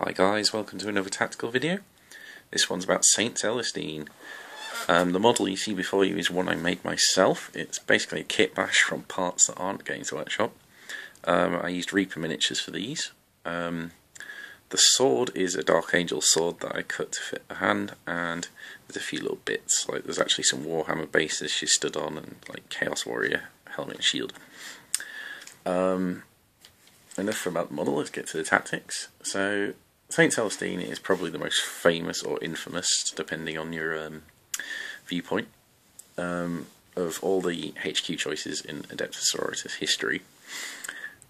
Hi guys, welcome to another tactical video. This one's about Saint Celestine. The model you see before you is one I made myself. It's basically a kit bash from parts that aren't Games Workshop. I used Reaper miniatures for these. The sword is a Dark Angel sword that I cut to fit the hand, and there's a few little bits, like there's actually some Warhammer bases she stood on, and like Chaos Warrior helmet and shield. Enough about the model, let's get to the tactics. So Saint Celestine is probably the most famous or infamous, depending on your viewpoint, of all the HQ choices in Adeptus Sororitas history.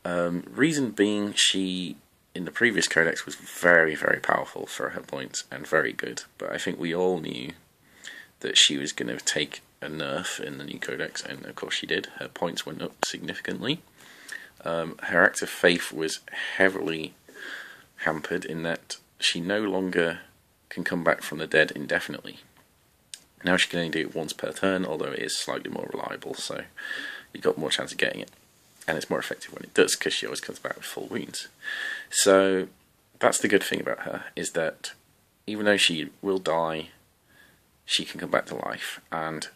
Reason being, she, in the previous codex, was very, very powerful for her points and very good, but I think we all knew that she was going to take a nerf in the new codex, and of course she did. Her points went up significantly. Her act of faith was heavily hampered in that she no longer can come back from the dead indefinitely. Now she can only do it once per turn, although it is slightly more reliable, so you've got more chance of getting it. And it's more effective when it does, because she always comes back with full wounds. So that's the good thing about her, is that even though she will die, she can come back to life, and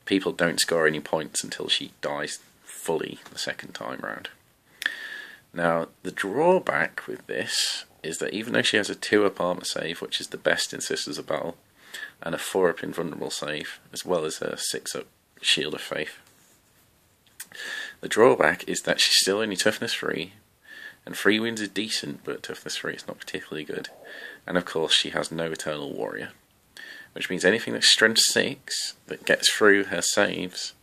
people don't score any points until she dies fully the second time round. Now, the drawback with this is that even though she has a 2-up armor save, which is the best in Sisters of Battle, and a 4-up invulnerable save, as well as a 6-up shield of faith, the drawback is that she's still only toughness 3, and 3 wounds is decent, but toughness 3 is not particularly good. And of course she has no Eternal Warrior, which means anything that's strength 6 that gets through her saves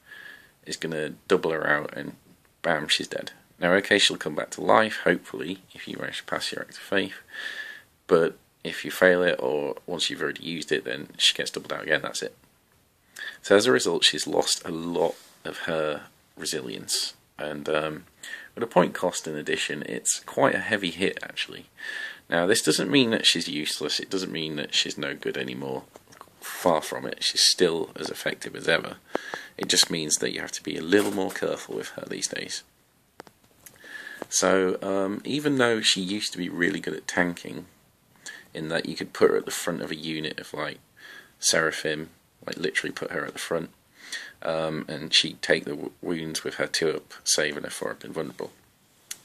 is going to double her out, and bam, she's dead. Now, okay, she'll come back to life, hopefully, if you manage to pass your act of faith, but if you fail it, or once you've already used it, then she gets doubled out again, that's it. So as a result, she's lost a lot of her resilience, and with a point cost in addition, it's quite a heavy hit, actually. Now, this doesn't mean that she's useless, it doesn't mean that she's no good anymore. Far from it, she's still as effective as ever. It just means that you have to be a little more careful with her these days. So, even though she used to be really good at tanking, in that you could put her at the front of a unit of like Seraphim, like literally put her at the front, and she'd take the wounds with her 2-up save and her 4-up invulnerable.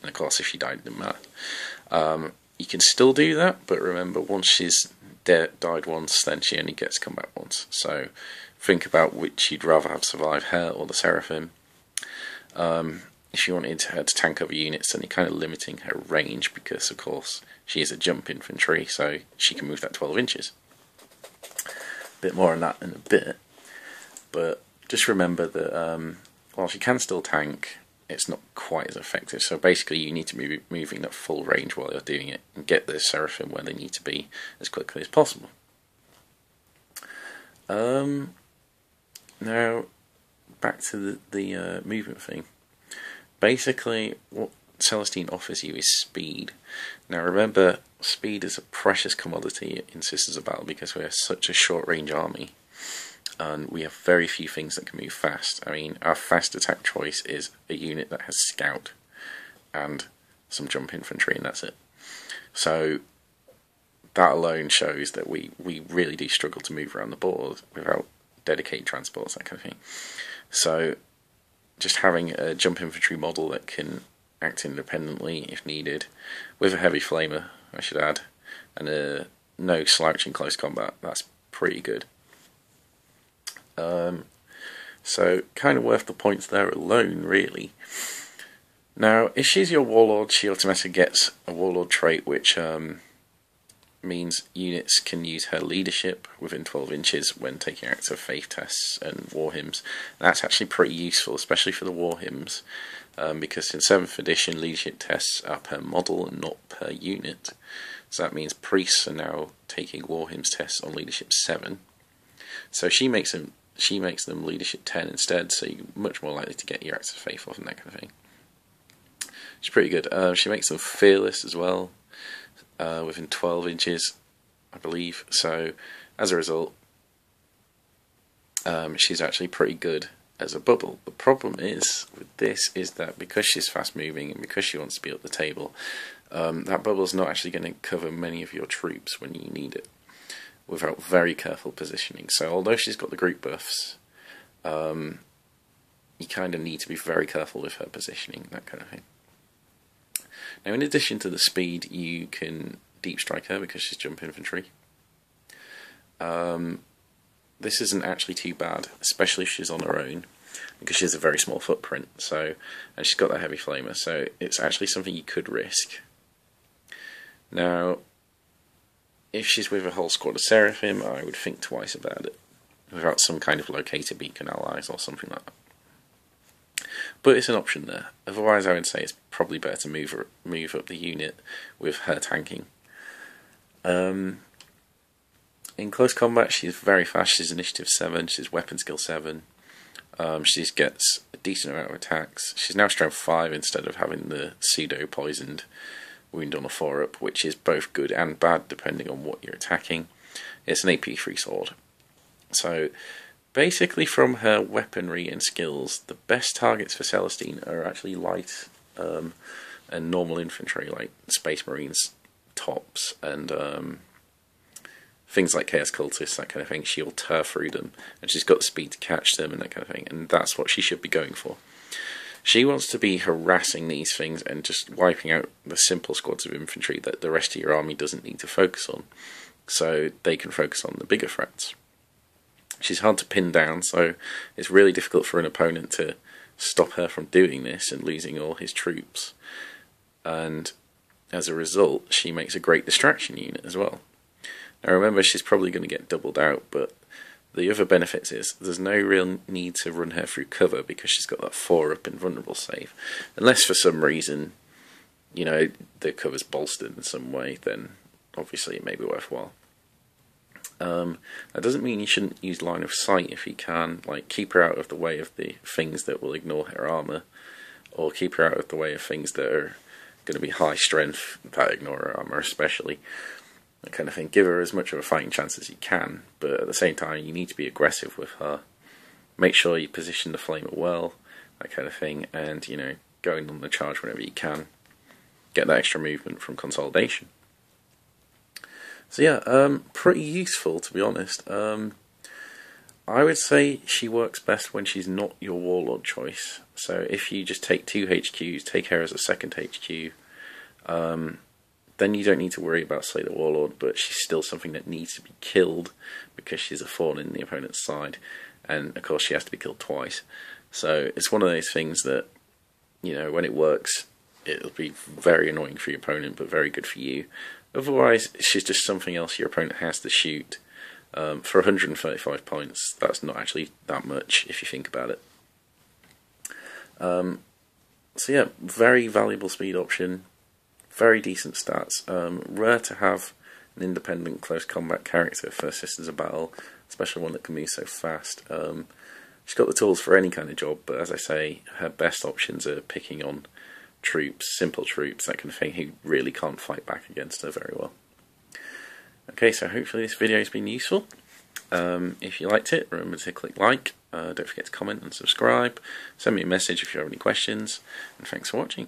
And of course, if she died, it didn't matter. You can still do that, but remember, once she's died once, then she only gets to come back once. So think about which you'd rather have survived, her or the Seraphim. If you wanted her to tank other units, then you're kind of limiting her range, because of course she is a jump infantry, so she can move that 12 inches. A bit more on that in a bit, but just remember that while she can still tank, it's not quite as effective. So basically you need to be moving at full range while you're doing it, and get the Seraphim where they need to be as quickly as possible. Now, back to the movement thing. Basically, what Celestine offers you is speed. Now remember, speed is a precious commodity in Sisters of Battle, because we are such a short-range army, and we have very few things that can move fast. I mean, our fast attack choice is a unit that has Scout and some jump infantry, and that's it. So that alone shows that we really do struggle to move around the board without dedicated transports, that kind of thing. So just having a jump infantry model that can act independently if needed, with a heavy flamer, I should add, and no slouch in close combat, that's pretty good. So kind of worth the points there alone, really. Now, if she's your Warlord, she automatically gets a Warlord trait, which means units can use her leadership within 12 inches when taking acts of faith tests and war hymns. And that's actually pretty useful, especially for the war hymns, because in 7th edition leadership tests are per model and not per unit. So that means priests are now taking war hymns tests on leadership 7. So she makes them leadership 10 instead, so you're much more likely to get your acts of faith off and that kind of thing. She's pretty good. She makes them fearless as well, within 12 inches, I believe. So as a result, she's actually pretty good as a bubble. The problem is with this is that because she's fast moving and because she wants to be up the table, that bubble's not actually going to cover many of your troops when you need it, without very careful positioning. So although she's got the group buffs, you kind of need to be very careful with her positioning, that kind of thing. Now, in addition to the speed, you can deep strike her because she's jump infantry. This isn't actually too bad, especially if she's on her own, because she has a very small footprint. So, and she's got that heavy flamer, so it's actually something you could risk. Now, if she's with a whole squad of Seraphim, I would think twice about it, without some kind of locator beacon allies or something like that. But it's an option there. Otherwise, I would say it's probably better to move up the unit with her tanking. In close combat, she's very fast. She's initiative 7. She's weapon skill 7. She gets a decent amount of attacks. She's now strength 5 instead of having the pseudo poisoned wound on a 4-up, which is both good and bad depending on what you're attacking. It's an AP3 sword. So basically, from her weaponry and skills, the best targets for Celestine are actually light and normal infantry, like Space Marines, tops, and things like Chaos Cultists, that kind of thing. She'll tear through them, and she's got the speed to catch them and that kind of thing, and that's what she should be going for. She wants to be harassing these things and just wiping out the simple squads of infantry that the rest of your army doesn't need to focus on, so they can focus on the bigger threats. She's hard to pin down, so it's really difficult for an opponent to stop her from doing this and losing all his troops. And as a result, she makes a great distraction unit as well. Now remember, she's probably going to get doubled out, but the other benefits is there's no real need to run her through cover because she's got that 4-up invulnerable save. Unless for some reason, you know, the cover's bolstered in some way, then obviously it may be worthwhile. That doesn't mean you shouldn't use line of sight if you can, like keep her out of the way of the things that will ignore her armour, or keep her out of the way of things that are going to be high strength that ignore her armour especially. That kind of thing. Give her as much of a fighting chance as you can, but at the same time you need to be aggressive with her. Make sure you position the flamer well, that kind of thing, and, you know, going on the charge whenever you can. Get that extra movement from consolidation. So yeah, pretty useful, to be honest. I would say she works best when she's not your warlord choice. So if you just take 2 HQs, take her as a second HQ, then you don't need to worry about Slay the Warlord, but she's still something that needs to be killed because she's a thorn in the opponent's side, and of course she has to be killed twice. So it's one of those things that, you know, when it works, it'll be very annoying for your opponent, but very good for you. Otherwise, she's just something else your opponent has to shoot. For 135 points, that's not actually that much if you think about it. So yeah, very valuable speed option, very decent stats. Rare to have an independent close combat character for Sisters of Battle, especially one that can move so fast. She's got the tools for any kind of job, but as I say, her best options are picking on troops, simple troops, that kind of thing, who really can't fight back against her very well. Okay, so hopefully this video has been useful. If you liked it, remember to click like, don't forget to comment and subscribe, send me a message if you have any questions, and thanks for watching.